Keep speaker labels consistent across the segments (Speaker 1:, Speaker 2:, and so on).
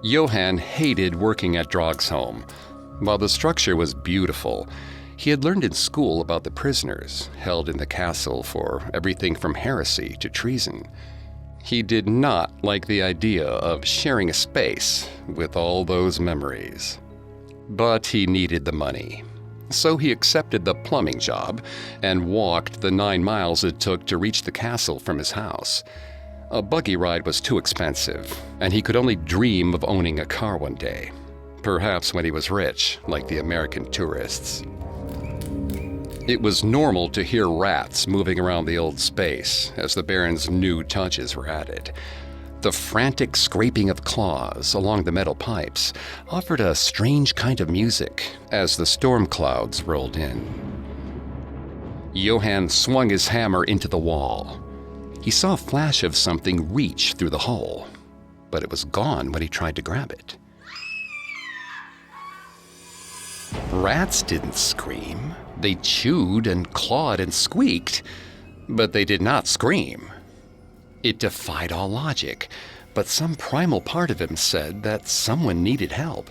Speaker 1: Johann hated working at Dragsholm. While the structure was beautiful, he had learned in school about the prisoners held in the castle for everything from heresy to treason. He did not like the idea of sharing a space with all those memories. But he needed the money. So he accepted the plumbing job and walked the 9 miles it took to reach the castle from his house. A buggy ride was too expensive, and he could only dream of owning a car one day. Perhaps when he was rich, like the American tourists. It was normal to hear rats moving around the old space as the Baron's new touches were added. The frantic scraping of claws along the metal pipes offered a strange kind of music as the storm clouds rolled in. Johann swung his hammer into the wall. He saw a flash of something reach through the hole, but it was gone when he tried to grab it. Rats didn't scream. They chewed and clawed and squeaked, but they did not scream. It defied all logic, but some primal part of him said that someone needed help.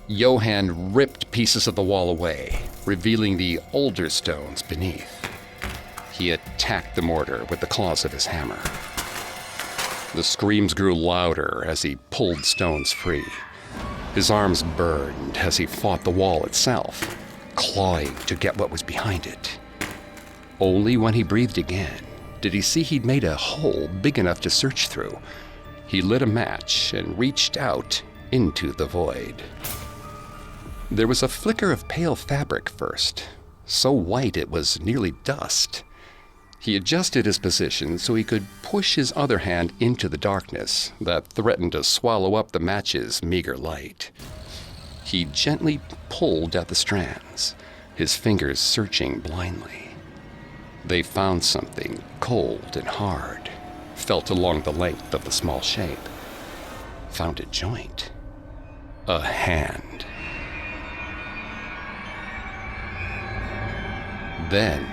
Speaker 1: Johann ripped pieces of the wall away, revealing the older stones beneath. He attacked the mortar with the claws of his hammer. The screams grew louder as he pulled stones free. His arms burned as he fought the wall itself, clawing to get what was behind it. Only when he breathed again did he see he'd made a hole big enough to search through. He lit a match and reached out into the void. There was a flicker of pale fabric first, so white it was nearly dust. He adjusted his position so he could push his other hand into the darkness that threatened to swallow up the match's meager light. He gently pulled at the strands, his fingers searching blindly. They found something cold and hard, felt along the length of the small shape. Found a joint. A hand. Then,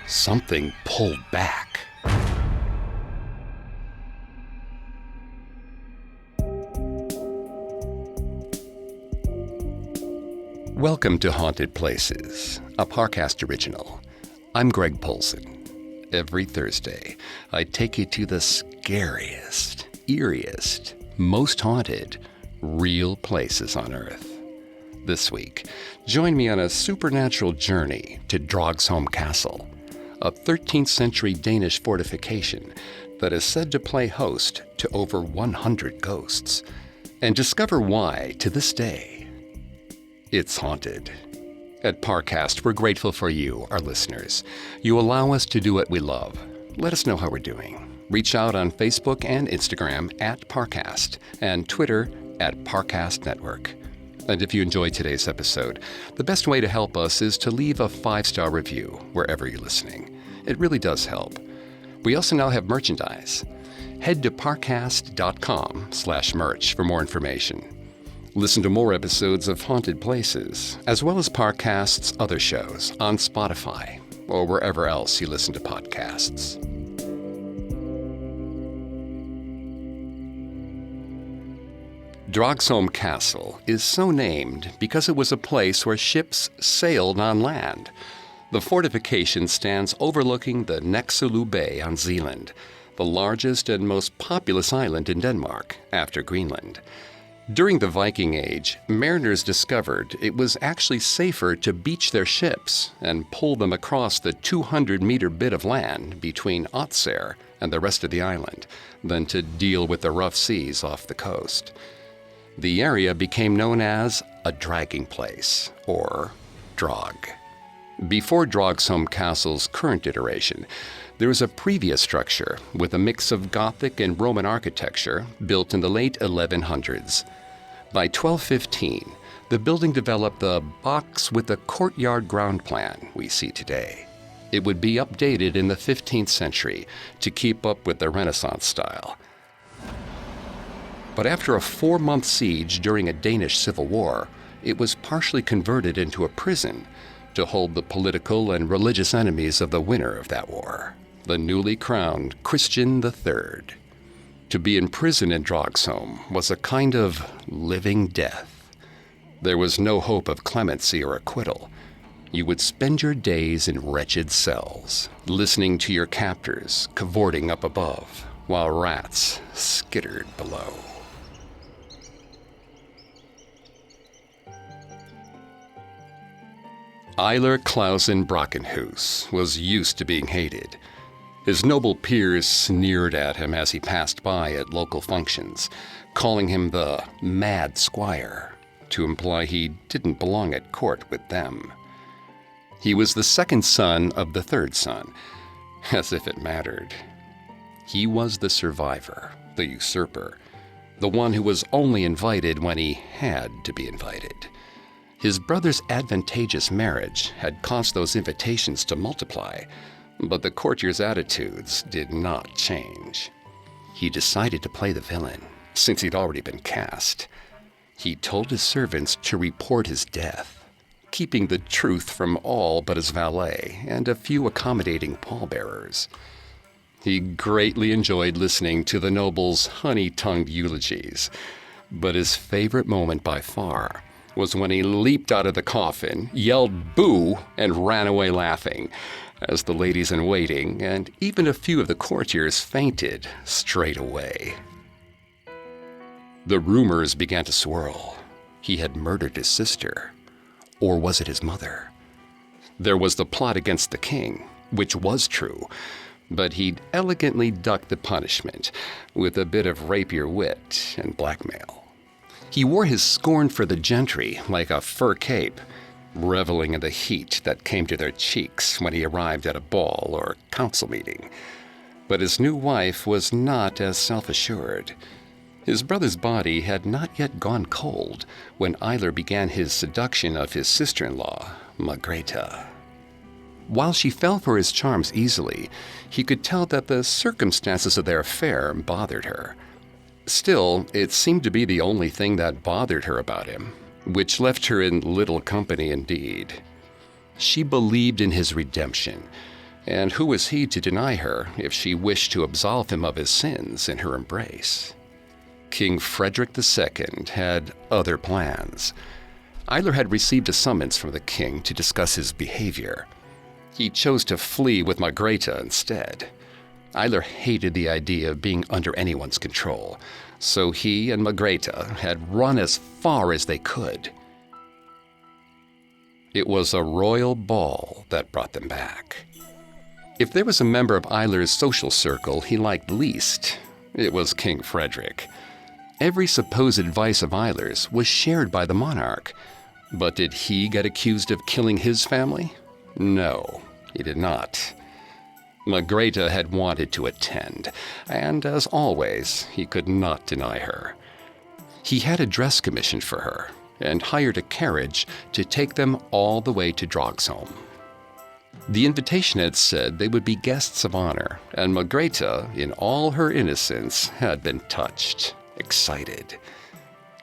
Speaker 1: something pulled back. Welcome to Haunted Places, a Parcast original. I'm Greg Polson. Every Thursday, I take you to the scariest, eeriest, most haunted, real places on Earth. This week, join me on a supernatural journey to Dragsholm Castle, a 13th century Danish fortification that is said to play host to over 100 ghosts, and discover why, to this day, it's haunted. At Parcast, we're grateful for you, our listeners. You allow us to do what we love. Let us know how we're doing. Reach out on Facebook and Instagram at Parcast and Twitter at Parcast Network. And if you enjoyed today's episode, the best way to help us is to leave a 5-star review wherever you're listening. It really does help. We also now have merchandise. Head to parcast.com/merch for more information. Listen to more episodes of Haunted Places, as well as Parcast's other shows on Spotify or wherever else you listen to podcasts. Dragsholm Castle is so named because it was a place where ships sailed on land. The fortification stands overlooking the Nexelu Bay on Zealand, the largest and most populous island in Denmark after Greenland. During the Viking Age, mariners discovered it was actually safer to beach their ships and pull them across the 200-meter bit of land between Otser and the rest of the island than to deal with the rough seas off the coast. The area became known as a dragging place, or Drog. Before Dragsholm Castle's current iteration, there was a previous structure with a mix of Gothic and Roman architecture built in the late 1100s. By 1215, the building developed the box with the courtyard ground plan we see today. It would be updated in the 15th century to keep up with the Renaissance style. But after a 4-month siege during a Danish civil war, it was partially converted into a prison to hold the political and religious enemies of the winner of that war, the newly crowned Christian III. To be in prison in Dragsholm was a kind of living death. There was no hope of clemency or acquittal. You would spend your days in wretched cells, listening to your captors cavorting up above, while rats skittered below. Eiler Clausen Brockenhuis was used to being hated. His noble peers sneered at him as he passed by at local functions, calling him the Mad Squire, to imply he didn't belong at court with them. He was the second son of the third son, as if it mattered. He was the survivor, the usurper, the one who was only invited when he had to be invited. His brother's advantageous marriage had caused those invitations to multiply, but the courtiers' attitudes did not change. He decided to play the villain, since he'd already been cast. He told his servants to report his death, keeping the truth from all but his valet and a few accommodating pallbearers. He greatly enjoyed listening to the noble's honey-tongued eulogies, but his favorite moment by far was when he leaped out of the coffin, yelled "boo," and ran away laughing, as the ladies-in-waiting and even a few of the courtiers fainted straight away. The rumors began to swirl. He had murdered his sister. Or was it his mother? There was the plot against the king, which was true, but he'd elegantly ducked the punishment with a bit of rapier wit and blackmail. He wore his scorn for the gentry like a fur cape, reveling in the heat that came to their cheeks when he arrived at a ball or council meeting. But his new wife was not as self-assured. His brother's body had not yet gone cold when Eiler began his seduction of his sister-in-law, Margrethe. While she fell for his charms easily, he could tell that the circumstances of their affair bothered her. Still, it seemed to be the only thing that bothered her about him, which left her in little company indeed. She believed in his redemption, and who was he to deny her if she wished to absolve him of his sins in her embrace? King Frederick II had other plans. Eiler had received a summons from the king to discuss his behavior. He chose to flee with Margrethe instead. Eiler hated the idea of being under anyone's control, so he and Margrethe had run as far as they could. It was a royal ball that brought them back. If there was a member of Eiler's social circle he liked least, it was King Frederick. Every supposed vice of Eiler's was shared by the monarch, but did he get accused of killing his family? No, he did not. Margrethe had wanted to attend, and as always, he could not deny her. He had a dress commissioned for her, and hired a carriage to take them all the way to Dragsholm. The invitation had said they would be guests of honor, and Margrethe, in all her innocence, had been touched, excited.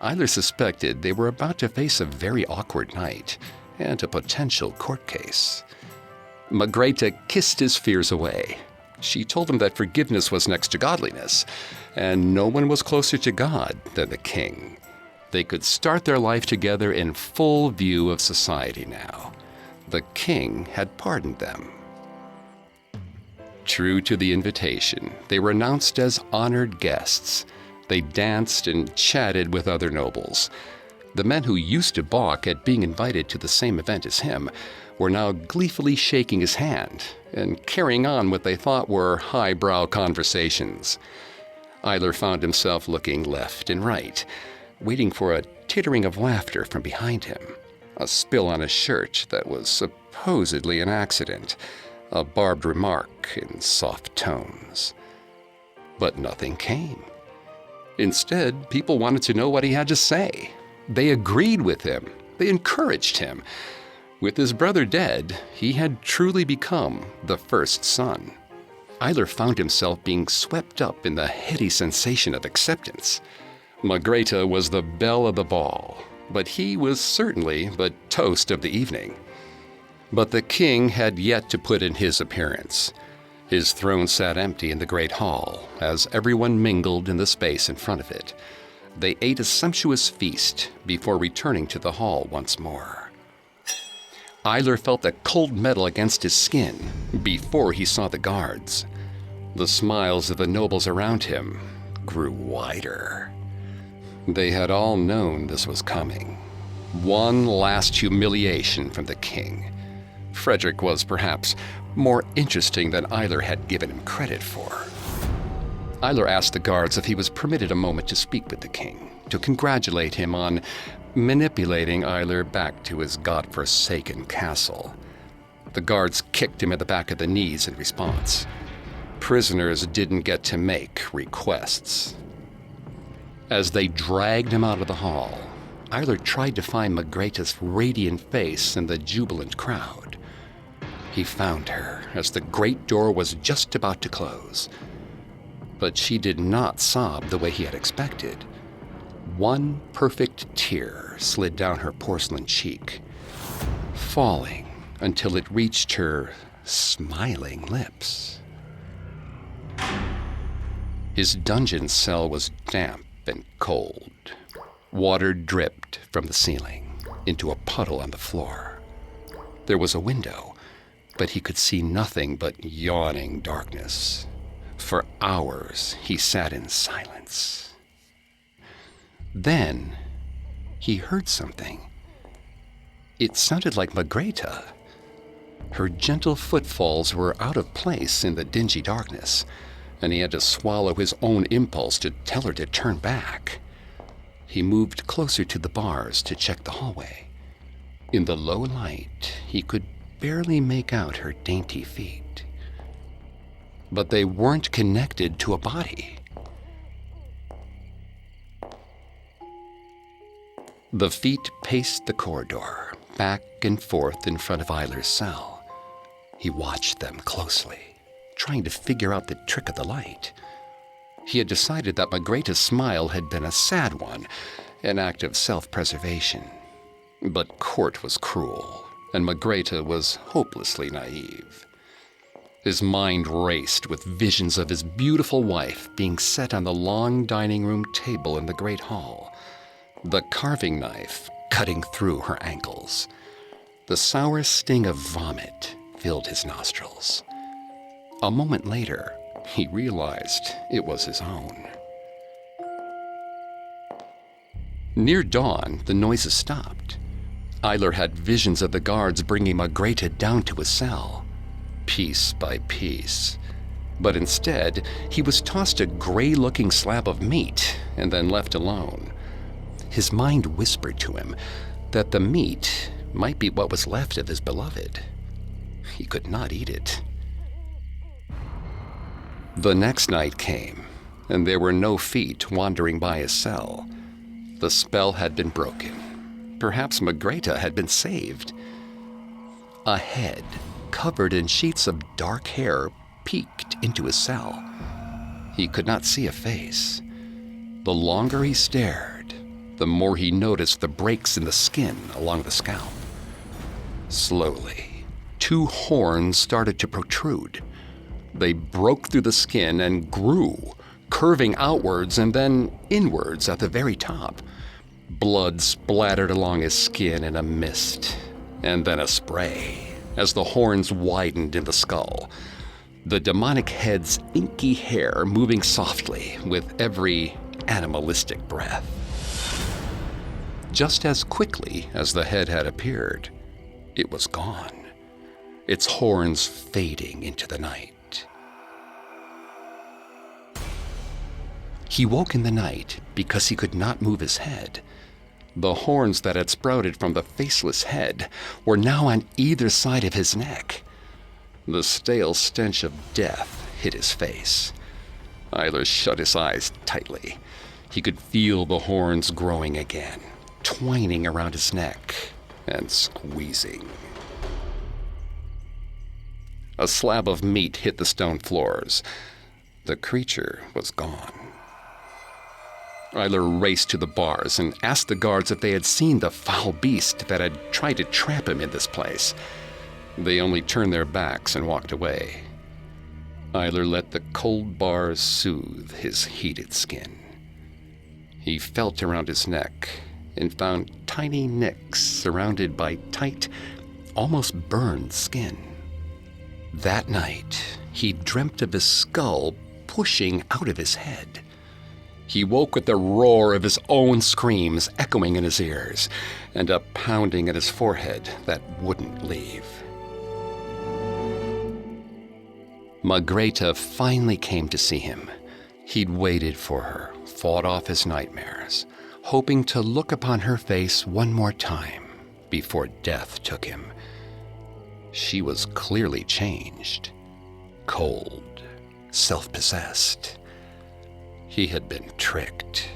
Speaker 1: Eiler suspected they were about to face a very awkward night, and a potential court case. Margrethe kissed his fears away. She told him that forgiveness was next to godliness, and no one was closer to God than the king. They could start their life together in full view of society now. The king had pardoned them. True to the invitation, they were announced as honored guests. They danced and chatted with other nobles. The men who used to balk at being invited to the same event as him were now gleefully shaking his hand and carrying on what they thought were highbrow conversations. Eiler found himself looking left and right, waiting for a tittering of laughter from behind him, a spill on his shirt that was supposedly an accident, a barbed remark in soft tones. But nothing came. Instead, people wanted to know what he had to say. They agreed with him. They encouraged him. With his brother dead, he had truly become the first son. Eiler found himself being swept up in the heady sensation of acceptance. Margrethe was the belle of the ball, but he was certainly the toast of the evening. But the king had yet to put in his appearance. His throne sat empty in the great hall as everyone mingled in the space in front of it. They ate a sumptuous feast before returning to the hall once more. Eiler felt the cold metal against his skin before he saw the guards. The smiles of the nobles around him grew wider. They had all known this was coming. One last humiliation from the king. Frederick was perhaps more interesting than Eiler had given him credit for. Eiler asked the guards if he was permitted a moment to speak with the king, to congratulate him on manipulating Eiler back to his godforsaken castle. The guards kicked him at the back of the knees in response. Prisoners didn't get to make requests. As they dragged him out of the hall, Eiler tried to find Margrethe's radiant face in the jubilant crowd. He found her as the great door was just about to close. But she did not sob the way he had expected. One perfect tear slid down her porcelain cheek, falling until it reached her smiling lips. His dungeon cell was damp and cold. Water dripped from the ceiling into a puddle on the floor. There was a window, but he could see nothing but yawning darkness. For hours, he sat in silence. Then, he heard something. It sounded like Margrethe. Her gentle footfalls were out of place in the dingy darkness, and he had to swallow his own impulse to tell her to turn back. He moved closer to the bars to check the hallway. In the low light, he could barely make out her dainty feet. But they weren't connected to a body. The feet paced the corridor, back and forth in front of Eiler's cell. He watched them closely, trying to figure out the trick of the light. He had decided that Margrethe's smile had been a sad one, an act of self-preservation. But court was cruel, and Margrethe was hopelessly naive. His mind raced with visions of his beautiful wife being set on the long dining room table in the great hall, the carving knife cutting through her ankles. The sour sting of vomit filled his nostrils. A moment later, he realized it was his own. Near dawn, the noises stopped. Eiler had visions of the guards bringing Margrethe down to his cell, piece by piece. But instead, he was tossed a gray-looking slab of meat and then left alone. His mind whispered to him that the meat might be what was left of his beloved. He could not eat it. The next night came, and there were no feet wandering by his cell. The spell had been broken. Perhaps Margrethe had been saved. A head, covered in sheets of dark hair, peeked into his cell. He could not see a face. The longer he stared, the more he noticed the breaks in the skin along the scalp. Slowly, two horns started to protrude. They broke through the skin and grew, curving outwards and then inwards at the very top. Blood splattered along his skin in a mist, and then a spray, as the horns widened in the skull. The demonic head's inky hair moving softly with every animalistic breath. Just as quickly as the head had appeared, it was gone, its horns fading into the night. He woke in the night because he could not move his head. The horns that had sprouted from the faceless head were now on either side of his neck. The stale stench of death hit his face. Eiler shut his eyes tightly. He could feel the horns growing again, twining around his neck and squeezing. A slab of meat hit the stone floors. The creature was gone. Eiler raced to the bars and asked the guards if they had seen the foul beast that had tried to trap him in this place. They only turned their backs and walked away. Eiler let the cold bars soothe his heated skin. He felt around his neck and found tiny nicks surrounded by tight, almost burned skin. That night, he dreamt of his skull pushing out of his head. He woke with the roar of his own screams echoing in his ears and a pounding at his forehead that wouldn't leave. Margrethe finally came to see him. He'd waited for her, fought off his nightmares, hoping to look upon her face one more time before death took him. She was clearly changed, cold, self-possessed. He had been tricked.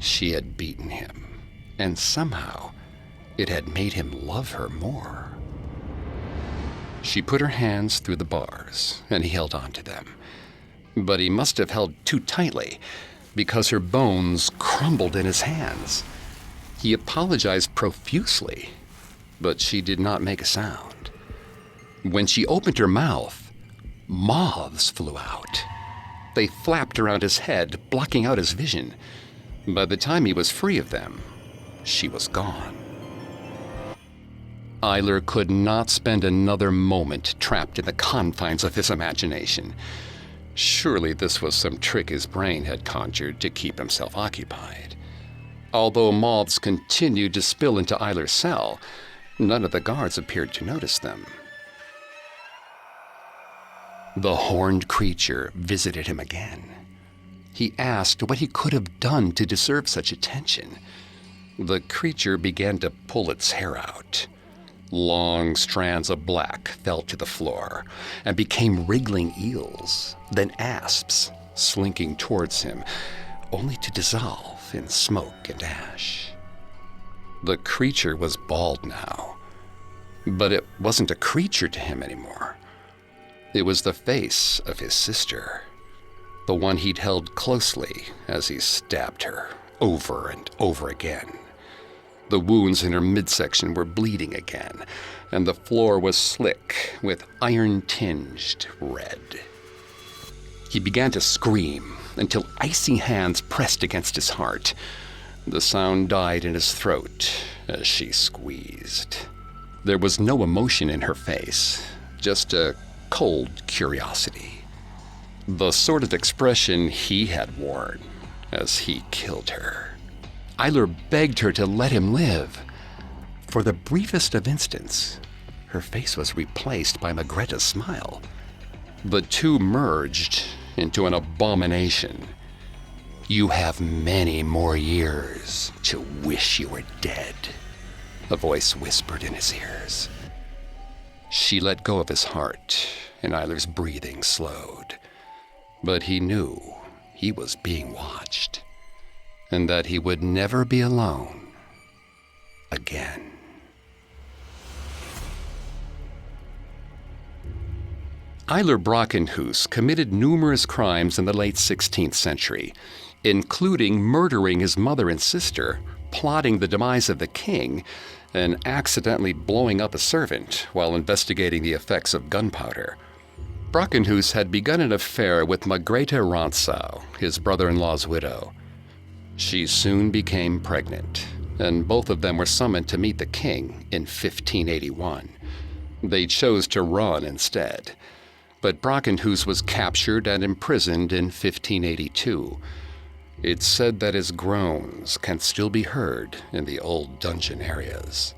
Speaker 1: She had beaten him, and somehow it had made him love her more. She put her hands through the bars, and he held on to them. But he must have held too tightly, because her bones crumbled in his hands. He apologized profusely, but she did not make a sound. When she opened her mouth, moths flew out. They flapped around his head, blocking out his vision. By the time he was free of them, she was gone. Eiler could not spend another moment trapped in the confines of his imagination. Surely this was some trick his brain had conjured to keep himself occupied. Although moths continued to spill into Eiler's cell, none of the guards appeared to notice them. The horned creature visited him again. He asked what he could have done to deserve such attention. The creature began to pull its hair out. Long strands of black fell to the floor and became wriggling eels, then asps, slinking towards him, only to dissolve in smoke and ash. The creature was bald now, but it wasn't a creature to him anymore. It was the face of his sister, the one he'd held closely as he stabbed her over and over again. The wounds in her midsection were bleeding again, and the floor was slick with iron-tinged red. He began to scream until icy hands pressed against his heart. The sound died in his throat as she squeezed. There was no emotion in her face, just a cold curiosity. The sort of expression he had worn as he killed her. Eiler begged her to let him live. For the briefest of instants, her face was replaced by Margrethe's smile. The two merged into an abomination. "You have many more years to wish you were dead," a voice whispered in his ears. She let go of his heart, and Eiler's breathing slowed. But he knew he was being watched, and that he would never be alone again. Eiler Brockenhuis committed numerous crimes in the late 16th century, including murdering his mother and sister, plotting the demise of the king, and accidentally blowing up a servant while investigating the effects of gunpowder. Brockenhuis had begun an affair with Margrethe Rantzau, his brother-in-law's widow. She soon became pregnant, and both of them were summoned to meet the king in 1581. They chose to run instead, but Brockenhuis was captured and imprisoned in 1582. It's said that his groans can still be heard in the old dungeon areas.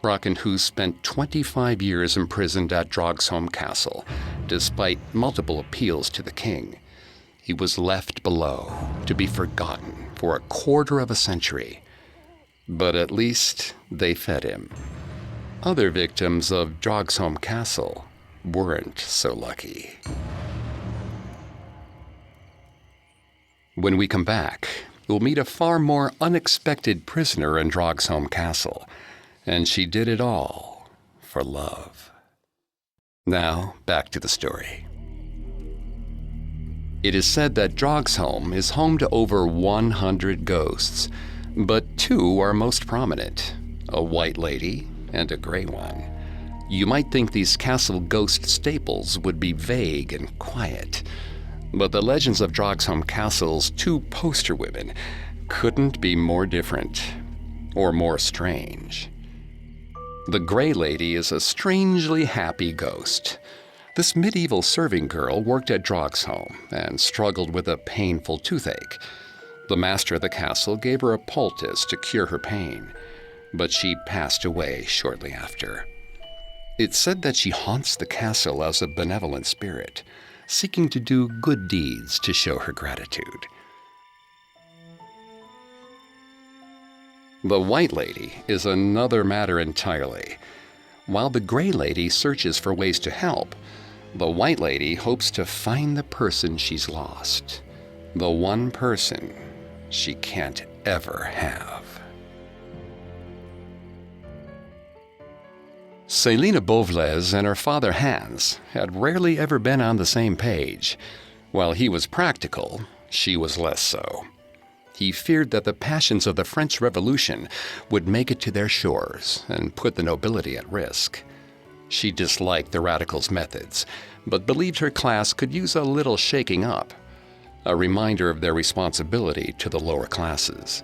Speaker 1: Brockenhuis spent 25 years imprisoned at Dragsholm Castle, despite multiple appeals to the king. He was left below to be forgotten for a quarter of a century. But at least they fed him. Other victims of Dragsholm Castle weren't so lucky. When we come back, we'll meet a far more unexpected prisoner in Dragsholm Castle, and she did it all for love. Now, back to the story. It is said that Dragsholm is home to over 100 ghosts, but two are most prominent, a white lady and a gray one. You might think these castle ghost staples would be vague and quiet, but the legends of Dragsholm Castle's two poster women couldn't be more different or more strange. The Grey Lady is a strangely happy ghost. This medieval serving girl worked at Dragsholm and struggled with a painful toothache. The master of the castle gave her a poultice to cure her pain, but she passed away shortly after. It's said that she haunts the castle as a benevolent spirit, seeking to do good deeds to show her gratitude. The White Lady is another matter entirely. While the Grey Lady searches for ways to help, the White Lady hopes to find the person she's lost, the one person she can't ever have. Célina Beauvais and her father Hans had rarely ever been on the same page. While he was practical, she was less so. He feared that the passions of the French Revolution would make it to their shores and put the nobility at risk. She disliked the radicals' methods, but believed her class could use a little shaking up, a reminder of their responsibility to the lower classes.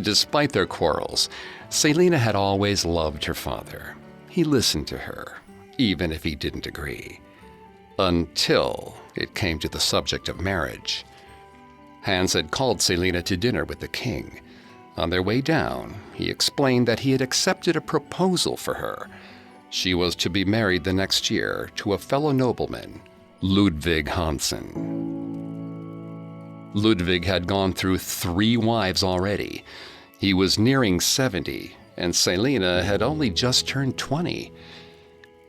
Speaker 1: Despite their quarrels, Célina had always loved her father. He listened to her, even if he didn't agree, until it came to the subject of marriage. Hans had called Célina to dinner with the king. On their way down, he explained that he had accepted a proposal for her. She was to be married the next year to a fellow nobleman, Ludwig Hansen. Ludwig had gone through 3 wives already. He was nearing 70, and Célina had only just turned 20.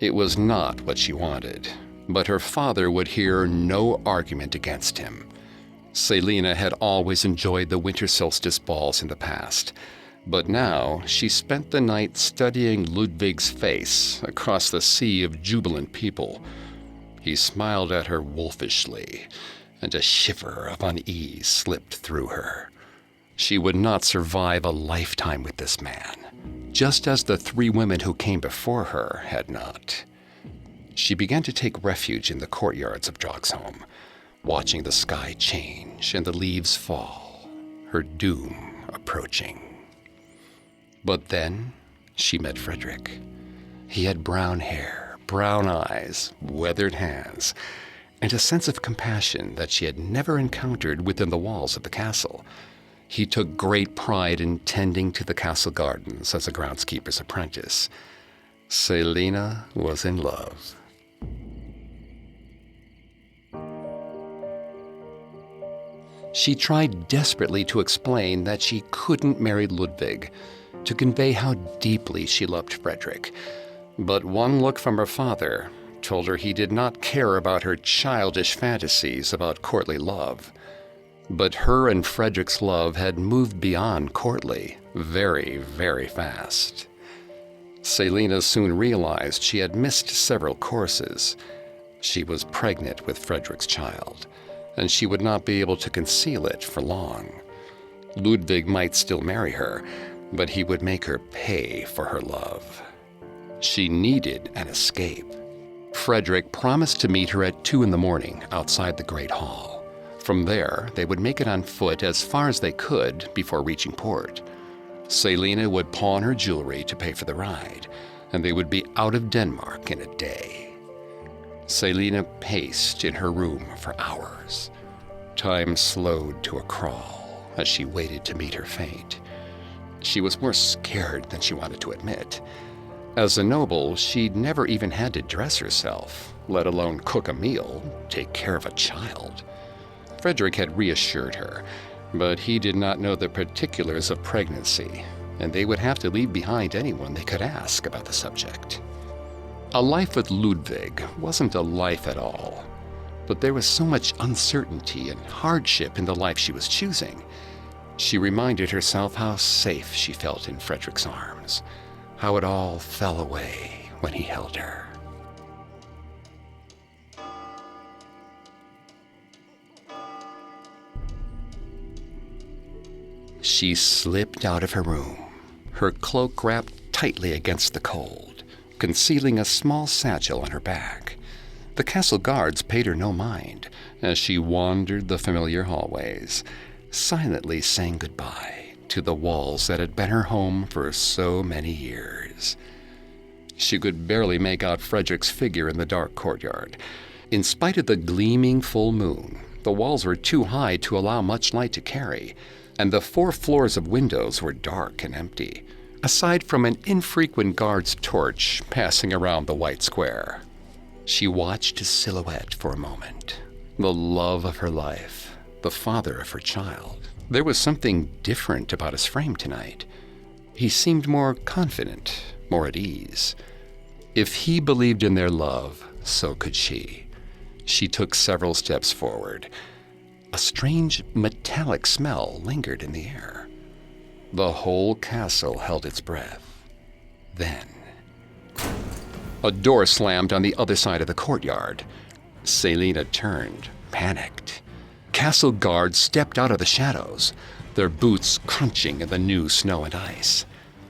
Speaker 1: It was not what she wanted, but her father would hear no argument against him. Célina had always enjoyed the winter solstice balls in the past, but now she spent the night studying Ludwig's face across the sea of jubilant people. He smiled at her wolfishly, and a shiver of unease slipped through her. She would not survive a lifetime with this man, just as the 3 women who came before her had not. She began to take refuge in the courtyards of Dragsholm, watching the sky change and the leaves fall, her doom approaching. But then she met Frederick. He had brown hair, brown eyes, weathered hands, and a sense of compassion that she had never encountered within the walls of the castle. He took great pride in tending to the castle gardens as a groundskeeper's apprentice. Célina was in love. She tried desperately to explain that she couldn't marry Ludwig, to convey how deeply she loved Frederick. But one look from her father told her he did not care about her childish fantasies about courtly love. But her and Frederick's love had moved beyond courtly very, very fast. Célina soon realized she had missed several courses. She was pregnant with Frederick's child, and she would not be able to conceal it for long. Ludwig might still marry her, but he would make her pay for her love. She needed an escape. Frederick promised to meet her at 2 a.m. outside the Great Hall. From there, they would make it on foot as far as they could before reaching port. Célina would pawn her jewelry to pay for the ride, and they would be out of Denmark in a day. Célina paced in her room for hours. Time slowed to a crawl as she waited to meet her fate. She was more scared than she wanted to admit. As a noble, she'd never even had to dress herself, let alone cook a meal, take care of a child. Frederick had reassured her, but he did not know the particulars of pregnancy, and they would have to leave behind anyone they could ask about the subject. A life with Ludwig wasn't a life at all, but there was so much uncertainty and hardship in the life she was choosing. She reminded herself how safe she felt in Frederick's arms, how it all fell away when he held her. She slipped out of her room, her cloak wrapped tightly against the cold, concealing a small satchel on her back. The castle guards paid her no mind as she wandered the familiar hallways, silently saying goodbye to the walls that had been her home for so many years. She could barely make out Frederick's figure in the dark courtyard. In spite of the gleaming full moon, the walls were too high to allow much light to carry, and the 4 floors of windows were dark and empty, aside from an infrequent guard's torch passing around the white square. She watched his silhouette for a moment. The love of her life, the father of her child. There was something different about his frame tonight. He seemed more confident, more at ease. If he believed in their love, so could she. She took several steps forward. A strange metallic smell lingered in the air. The whole castle held its breath. Then, a door slammed on the other side of the courtyard. Selina turned, panicked. Castle guards stepped out of the shadows, their boots crunching in the new snow and ice.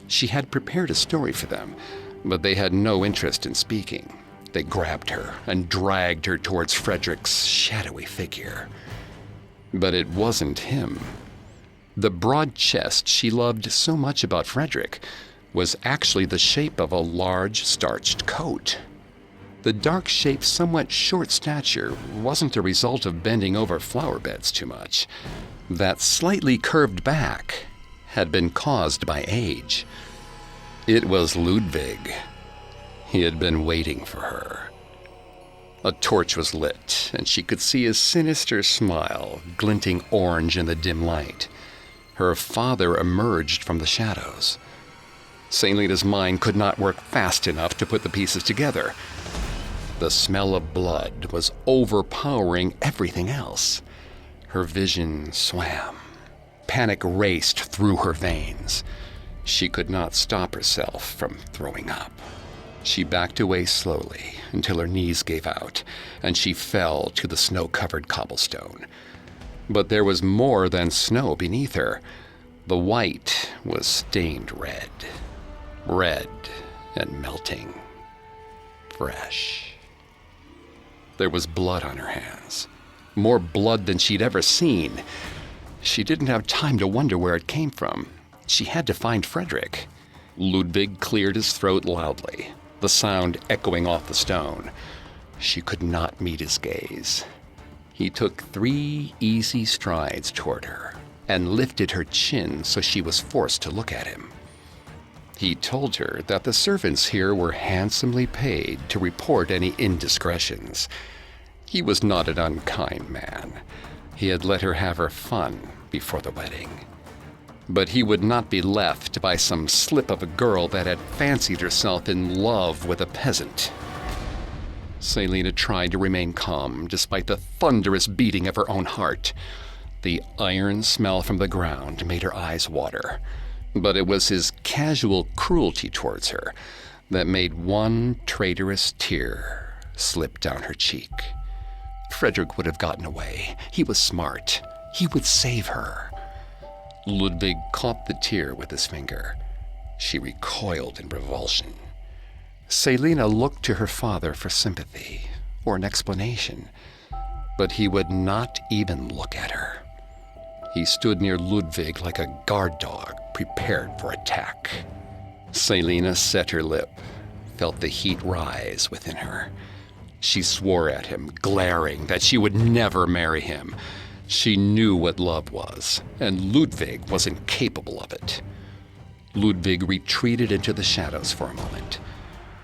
Speaker 1: She had prepared a story for them, but they had no interest in speaking. They grabbed her and dragged her towards Frederick's shadowy figure. But it wasn't him. The broad chest she loved so much about Frederick was actually the shape of a large starched coat. The dark-shaped, somewhat short stature wasn't a result of bending over flower beds too much. That slightly curved back had been caused by age. It was Ludwig. He had been waiting for her. A torch was lit, and she could see his sinister smile glinting orange in the dim light. Her father emerged from the shadows. Selina's mind could not work fast enough to put the pieces together. The smell of blood was overpowering everything else. Her vision swam. Panic raced through her veins. She could not stop herself from throwing up. She backed away slowly until her knees gave out, and she fell to the snow-covered cobblestone. But there was more than snow beneath her. The white was stained red. Red and melting. Fresh. There was blood on her hands. More blood than she'd ever seen. She didn't have time to wonder where it came from. She had to find Frederick. Ludwig cleared his throat loudly, the sound echoing off the stone. She could not meet his gaze. He took 3 easy strides toward her and lifted her chin so she was forced to look at him. He told her that the servants here were handsomely paid to report any indiscretions. He was not an unkind man. He had let her have her fun before the wedding. But he would not be left by some slip of a girl that had fancied herself in love with a peasant. Selina tried to remain calm despite the thunderous beating of her own heart. The iron smell from the ground made her eyes water. But it was his casual cruelty towards her that made one traitorous tear slip down her cheek. Frederick would have gotten away. He was smart. He would save her. Ludwig caught the tear with his finger. She recoiled in revulsion. Selina looked to her father for sympathy or an explanation, but he would not even look at her. He stood near Ludwig like a guard dog prepared for attack. Selina set her lip, felt the heat rise within her. She swore at him, glaring that she would never marry him. She knew what love was, and Ludwig was incapable of it. Ludwig retreated into the shadows for a moment.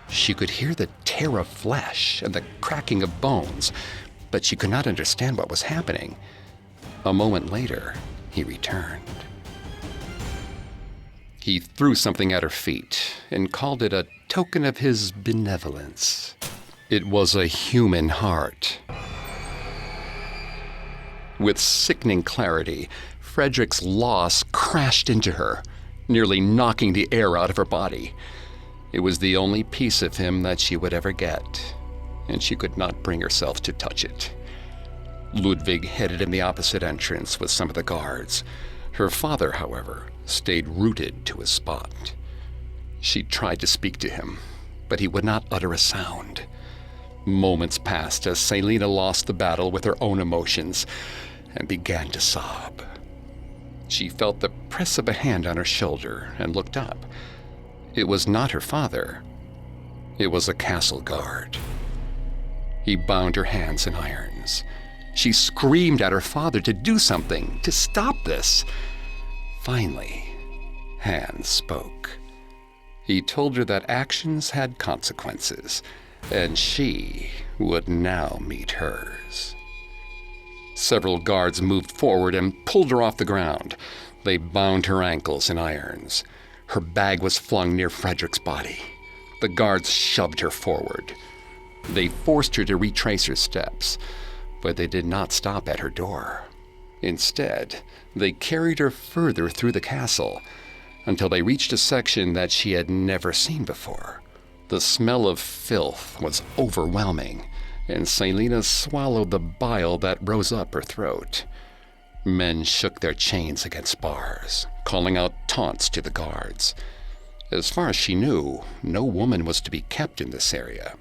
Speaker 1: She could hear the tear of flesh and the cracking of bones, but she could not understand what was happening. A moment later, he returned. He threw something at her feet and called it a token of his benevolence. It was a human heart. With sickening clarity, Frederick's loss crashed into her, nearly knocking the air out of her body. It was the only piece of him that she would ever get, and she could not bring herself to touch it. Ludwig headed in the opposite entrance with some of the guards. Her father, however, stayed rooted to his spot. She tried to speak to him, but he would not utter a sound. Moments passed as Selina lost the battle with her own emotions and began to sob. She felt the press of a hand on her shoulder and looked up. It was not her father. It was a castle guard. He bound her hands in irons. She screamed at her father to do something, to stop this. Finally, Hans spoke. He told her that actions had consequences, and she would now meet hers. Several guards moved forward and pulled her off the ground. They bound her ankles in irons. Her bag was flung near Frederick's body. The guards shoved her forward. They forced her to retrace her steps, but they did not stop at her door. Instead, they carried her further through the castle until they reached a section that she had never seen before. The smell of filth was overwhelming, and Selina swallowed the bile that rose up her throat. Men shook their chains against bars, calling out taunts to the guards. As far as she knew, no woman was to be kept in this area.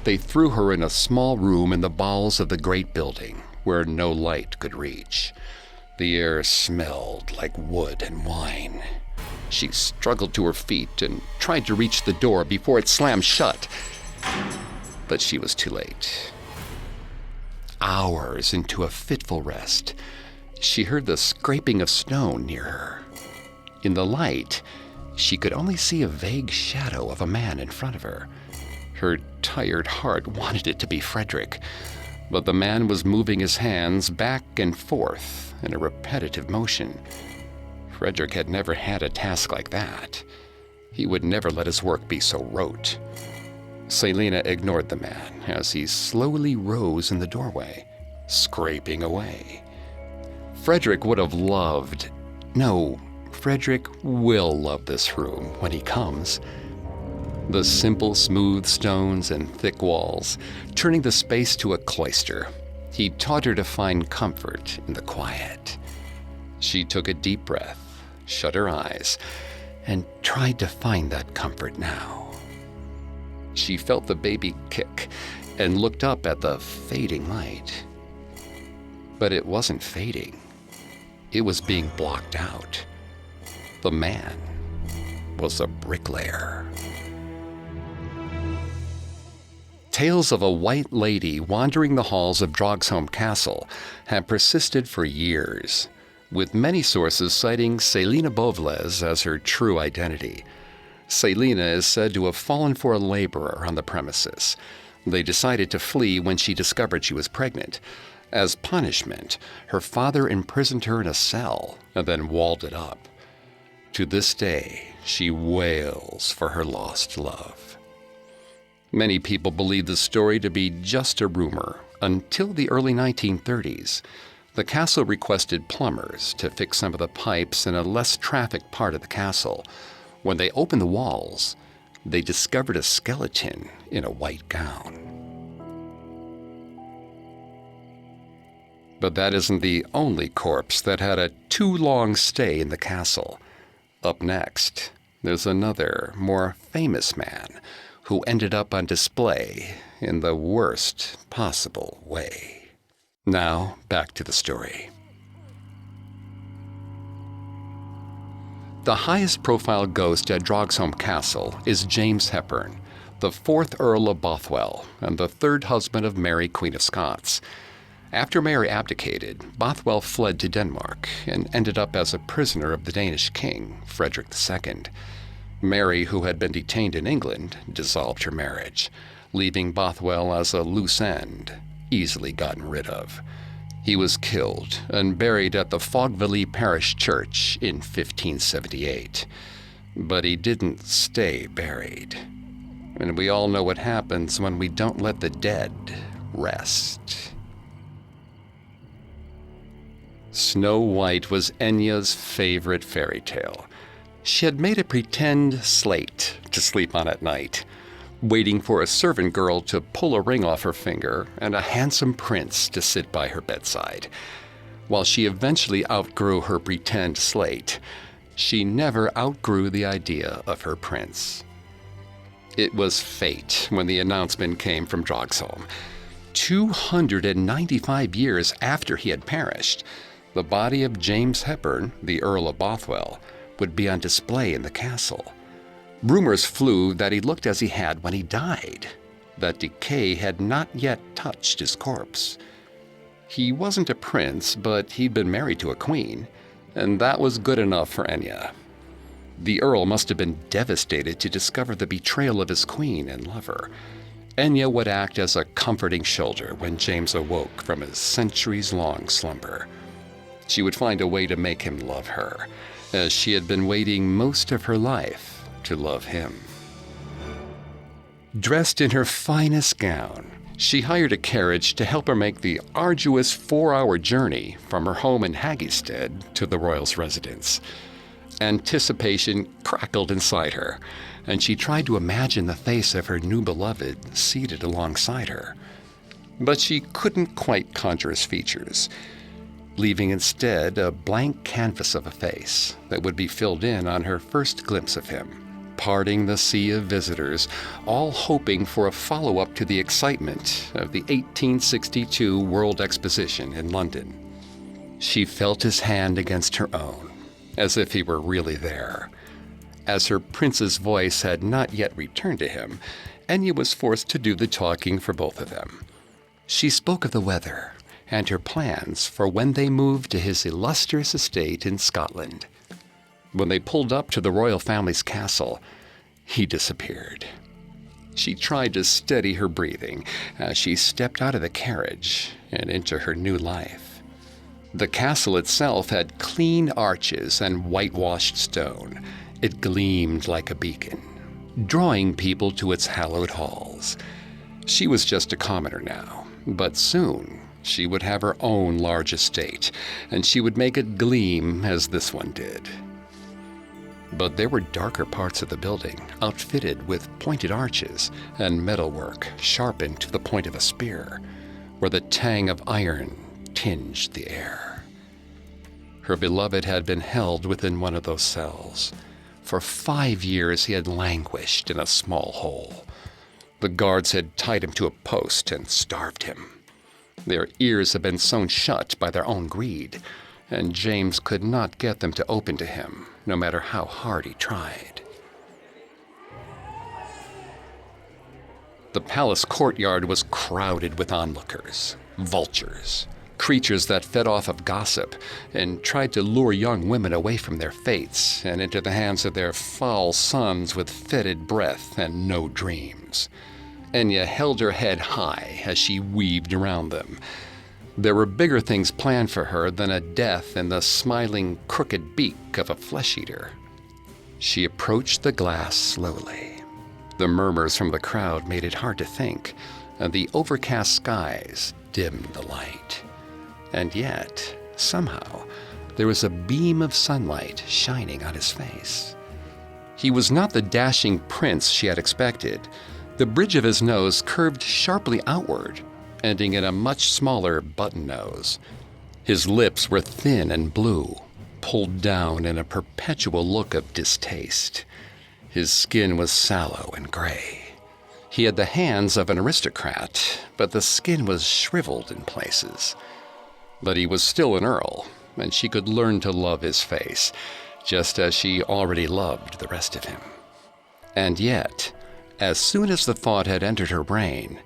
Speaker 1: They threw her in a small room in the bowels of the great building, where no light could reach. The air smelled like wood and wine. She struggled to her feet and tried to reach the door before it slammed shut. But she was too late. Hours into a fitful rest, she heard the scraping of stone near her. In the light, she could only see a vague shadow of a man in front of her. Her tired heart wanted it to be Frederick, but the man was moving his hands back and forth in a repetitive motion. Frederick had never had a task like that. He would never let his work be so rote. Selina ignored the man as he slowly rose in the doorway, scraping away. Frederick would have loved... No, Frederick will love this room when he comes. The simple, smooth stones and thick walls, turning the space to a cloister. He taught her to find comfort in the quiet. She took a deep breath, shut her eyes, and tried to find that comfort now. She felt the baby kick and looked up at the fading light. But it wasn't fading. It was being blocked out. The man was a bricklayer. Tales of a white lady wandering the halls of Dragsholm Castle have persisted for years, with many sources citing Selina Beauvais as her true identity. Selina is said to have fallen for a laborer on the premises. They decided to flee when she discovered she was pregnant. As punishment, her father imprisoned her in a cell and then walled it up. To this day, she wails for her lost love. Many people believe the story to be just a rumor until the early 1930s. The castle requested plumbers to fix some of the pipes in a less trafficked part of the castle. When they opened the walls, they discovered a skeleton in a white gown. But that isn't the only corpse that had a too long stay in the castle. Up next, there's another, more famous man who ended up on display in the worst possible way. Now, back to the story. The highest profile ghost at Dragsholm Castle is James Hepburn, the 4th Earl of Bothwell and the 3rd husband of Mary, Queen of Scots. After Mary abdicated, Bothwell fled to Denmark and ended up as a prisoner of the Danish king, Frederick II. Mary, who had been detained in England, dissolved her marriage, leaving Bothwell as a loose end, easily gotten rid of. He was killed and buried at the Fogville Parish Church in 1578. But he didn't stay buried. And we all know what happens when we don't let the dead rest. Snow White was Enya's favorite fairy tale. She had made a pretend slate to sleep on at night, waiting for a servant girl to pull a ring off her finger and a handsome prince to sit by her bedside. While she eventually outgrew her pretend slate, she never outgrew the idea of her prince. It was fate when the announcement came from Dragsholm. 295 years after he had perished, the body of James Hepburn, the Earl of Bothwell, would be on display in the castle. Rumors flew that he looked as he had when he died, that decay had not yet touched his corpse. He wasn't a prince, but he'd been married to a queen, and that was good enough for Enya. The Earl must have been devastated to discover the betrayal of his queen and lover. Enya would act as a comforting shoulder when James awoke from his centuries-long slumber. She would find a way to make him love her, as she had been waiting most of her life to love him. Dressed in her finest gown, she hired a carriage to help her make the arduous 4-hour journey from her home in Haggestead to the royal's residence. Anticipation crackled inside her, and she tried to imagine the face of her new beloved seated alongside her. But she couldn't quite conjure his features, leaving instead a blank canvas of a face that would be filled in on her first glimpse of him, parting the sea of visitors, all hoping for a follow-up to the excitement of the 1862 World Exposition in London. She felt his hand against her own, as if he were really there. As her prince's voice had not yet returned to him, Enya was forced to do the talking for both of them. She spoke of the weather and her plans for when they moved to his illustrious estate in Scotland. When they pulled up to the royal family's castle, he disappeared. She tried to steady her breathing as she stepped out of the carriage and into her new life. The castle itself had clean arches and whitewashed stone. It gleamed like a beacon, drawing people to its hallowed halls. She was just a commoner now, but soon she would have her own large estate, and she would make it gleam as this one did. But there were darker parts of the building, outfitted with pointed arches and metalwork sharpened to the point of a spear, where the tang of iron tinged the air. Her beloved had been held within one of those cells. For 5 years he had languished in a small hole. The guards had tied him to a post and starved him. Their ears had been sewn shut by their own greed, and James could not get them to open to him, no matter how hard he tried. The palace courtyard was crowded with onlookers, vultures, creatures that fed off of gossip and tried to lure young women away from their fates and into the hands of their foul sons with fetid breath and no dreams. Enya held her head high as she weaved around them. There were bigger things planned for her than a death in the smiling, crooked beak of a flesh-eater. She approached the glass slowly. The murmurs from the crowd made it hard to think, and the overcast skies dimmed the light. And yet, somehow, there was a beam of sunlight shining on his face. He was not the dashing prince she had expected. The bridge of his nose curved sharply outward, ending in a much smaller button nose. His lips were thin and blue, pulled down in a perpetual look of distaste. His skin was sallow and gray. He had the hands of an aristocrat, but the skin was shriveled in places. But he was still an earl, and she could learn to love his face, just as she already loved the rest of him. And yet, as soon as the thought had entered her brain,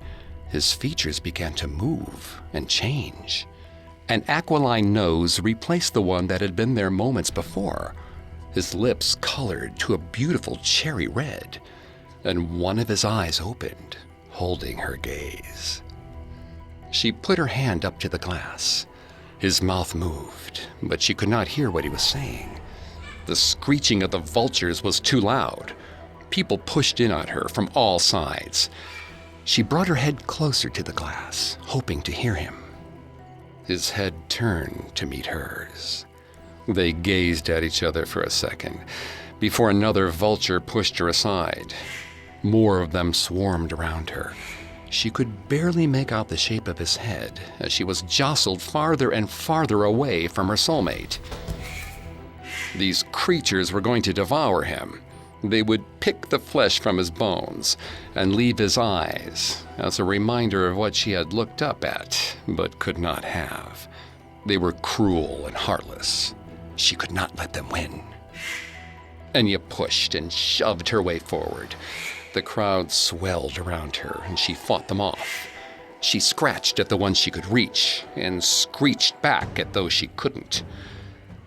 Speaker 1: his features began to move and change. An aquiline nose replaced the one that had been there moments before. His lips colored to a beautiful cherry red, and one of his eyes opened, holding her gaze. She put her hand up to the glass. His mouth moved, but she could not hear what he was saying. The screeching of the vultures was too loud. People pushed in on her from all sides. She brought her head closer to the glass, hoping to hear him. His head turned to meet hers. They gazed at each other for a second, before another vulture pushed her aside. More of them swarmed around her. She could barely make out the shape of his head as she was jostled farther and farther away from her soulmate. These creatures were going to devour him, They would pick the flesh from his bones and leave his eyes as a reminder of what she had looked up at but could not have. They were cruel and heartless. She could not let them win. Enya pushed and shoved her way forward. The crowd swelled around her, and she fought them off. She scratched at the ones she could reach and screeched back at those she couldn't.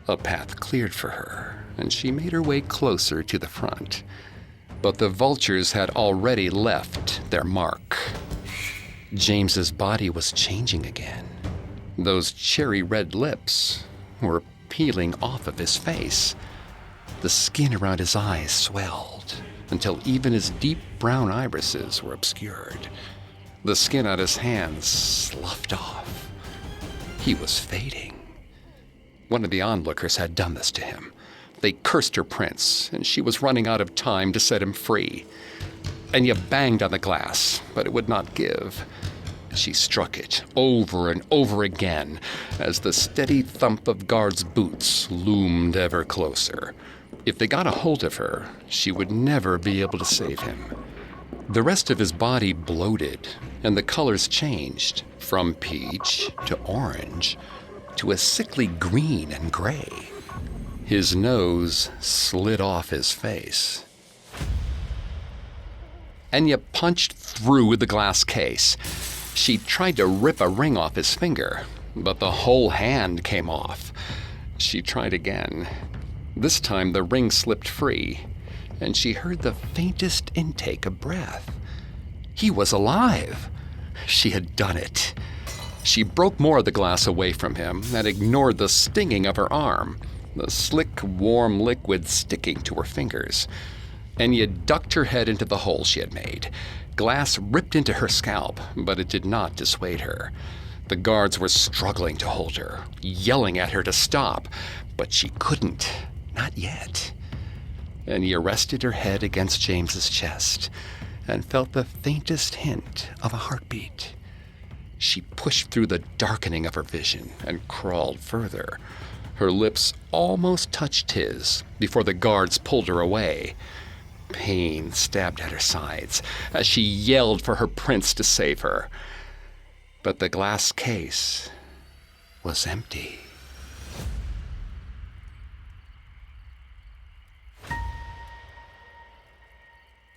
Speaker 1: A path cleared for her, and she made her way closer to the front. But the vultures had already left their mark. James's body was changing again. Those cherry-red lips were peeling off of his face. The skin around his eyes swelled until even his deep brown irises were obscured. The skin on his hands sloughed off. He was fading. One of the onlookers had done this to him. They cursed her prince, and she was running out of time to set him free. Enya banged on the glass, but it would not give. She struck it over and over again as the steady thump of guards' boots loomed ever closer. If they got a hold of her, she would never be able to save him. The rest of his body bloated, and the colors changed from peach to orange to a sickly green and gray. His nose slid off his face. Enya punched through the glass case. She tried to rip a ring off his finger, but the whole hand came off. She tried again. This time the ring slipped free, and she heard the faintest intake of breath. He was alive. She had done it. She broke more of the glass away from him and ignored the stinging of her arm, the slick, warm liquid sticking to her fingers. Enya ducked her head into the hole she had made. Glass ripped into her scalp, but it did not dissuade her. The guards were struggling to hold her, yelling at her to stop, but she couldn't. Not yet. Enya rested her head against James's chest and felt the faintest hint of a heartbeat. She pushed through the darkening of her vision and crawled further. Her lips almost touched his before the guards pulled her away. Pain stabbed at her sides as she yelled for her prince to save her. But the glass case was empty.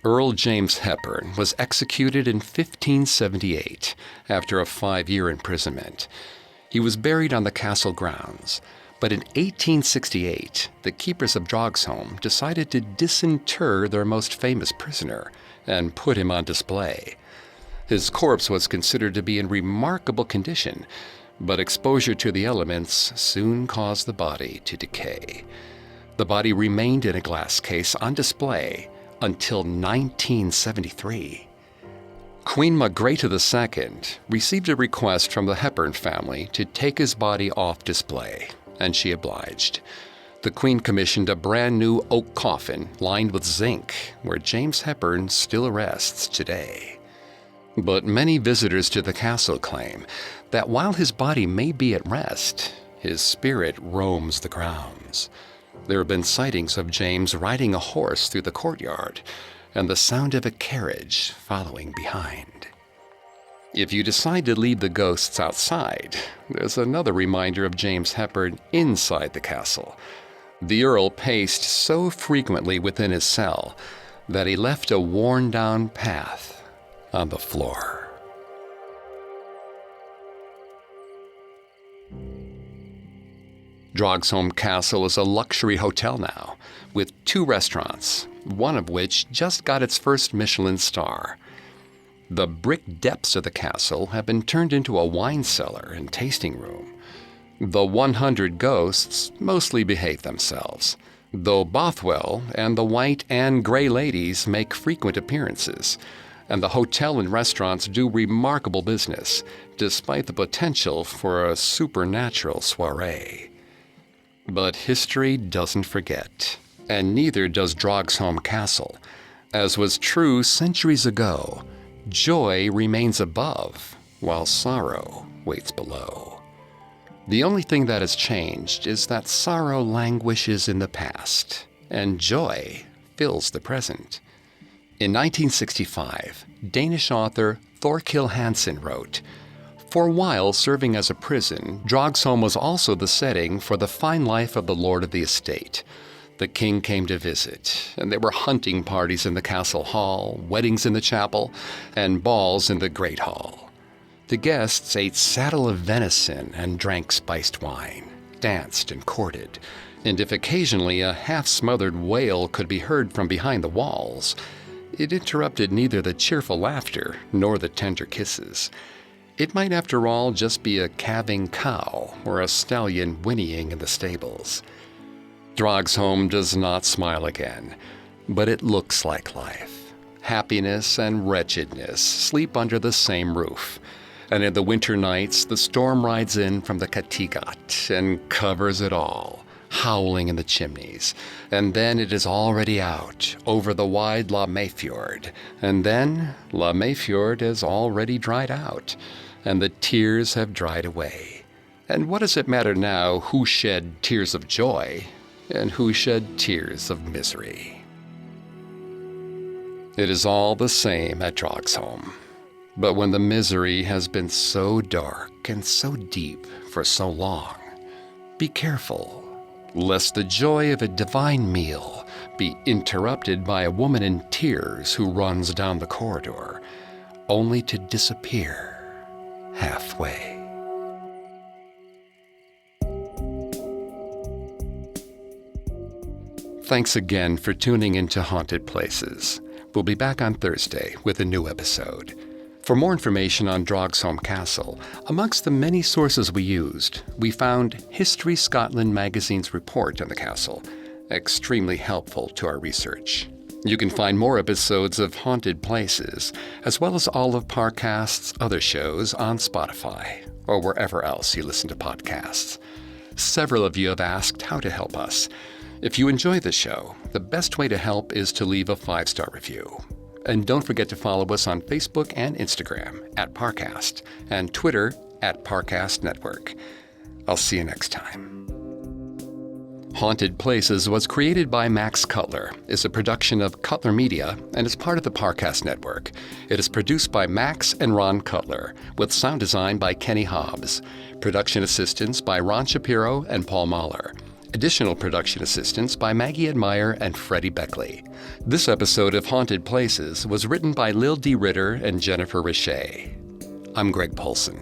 Speaker 1: Earl James Hepburn was executed in 1578 after a 5-year imprisonment. He was buried on the castle grounds. But in 1868, the keepers of Dragsholm decided to disinter their most famous prisoner and put him on display. His corpse was considered to be in remarkable condition, but exposure to the elements soon caused the body to decay. The body remained in a glass case on display until 1973. Queen Margrethe II received a request from the Hepburn family to take his body off display, and she obliged. The Queen commissioned a brand new oak coffin lined with zinc, where James Hepburn still rests today. But many visitors to the castle claim that while his body may be at rest, his spirit roams the grounds. There have been sightings of James riding a horse through the courtyard, and the sound of a carriage following behind. If you decide to leave the ghosts outside, there's another reminder of James Hepburn inside the castle. The Earl paced so frequently within his cell that he left a worn-down path on the floor. Dragsholm Castle is a luxury hotel now, with 2 restaurants, one of which just got its first Michelin star. The brick depths of the castle have been turned into a wine cellar and tasting room. The 100 ghosts mostly behave themselves, though Bothwell and the White and Grey Ladies make frequent appearances, and the hotel and restaurants do remarkable business, despite the potential for a supernatural soiree. But history doesn't forget, and neither does Dragsholm Castle. As was true centuries ago, joy remains above, while sorrow waits below. The only thing that has changed is that sorrow languishes in the past, and joy fills the present. In 1965, Danish author Thorkild Hansen wrote, "For a while serving as a prison, Dragsholm was also the setting for the fine life of the lord of the estate. The king came to visit, and there were hunting parties in the castle hall, weddings in the chapel, and balls in the great hall. The guests ate saddle of venison and drank spiced wine, danced and courted, and if occasionally a half-smothered wail could be heard from behind the walls, it interrupted neither the cheerful laughter nor the tender kisses. It might, after all, just be a calving cow or a stallion whinnying in the stables. Dragsholm does not smile again, but it looks like life. Happiness and wretchedness sleep under the same roof, and in the winter nights the storm rides in from the Kattegat and covers it all, howling in the chimneys, and then it is already out over the wide La Mayfjord, and then La Mayfjord is already dried out, and the tears have dried away. And what does it matter now who shed tears of joy and who shed tears of misery? It is all the same at Dragsholm. But when the misery has been so dark and so deep for so long, be careful, lest the joy of a divine meal be interrupted by a woman in tears who runs down the corridor, only to disappear halfway. Thanks again for tuning into Haunted Places. We'll be back on Thursday with a new episode. For more information on Dragsholm Castle, amongst the many sources we used, we found History Scotland magazine's report on the castle, extremely helpful to our research. You can find more episodes of Haunted Places, as well as all of Parcast's other shows on Spotify, or wherever else you listen to podcasts. Several of you have asked how to help us. If you enjoy the show, the best way to help is to leave a 5-star review. And don't forget to follow us on Facebook and Instagram at Parcast, and Twitter at Parcast Network. I'll see you next time. Haunted Places was created by Max Cutler, is a production of Cutler Media, and is part of the Parcast Network. It is produced by Max and Ron Cutler, with sound design by Kenny Hobbs. Production assistance by Ron Shapiro and Paul Mahler. Additional production assistance by Maggie Admire and Freddie Beckley. This episode of Haunted Places was written by Lil D. Ritter and Jennifer Richey. I'm Greg Polson.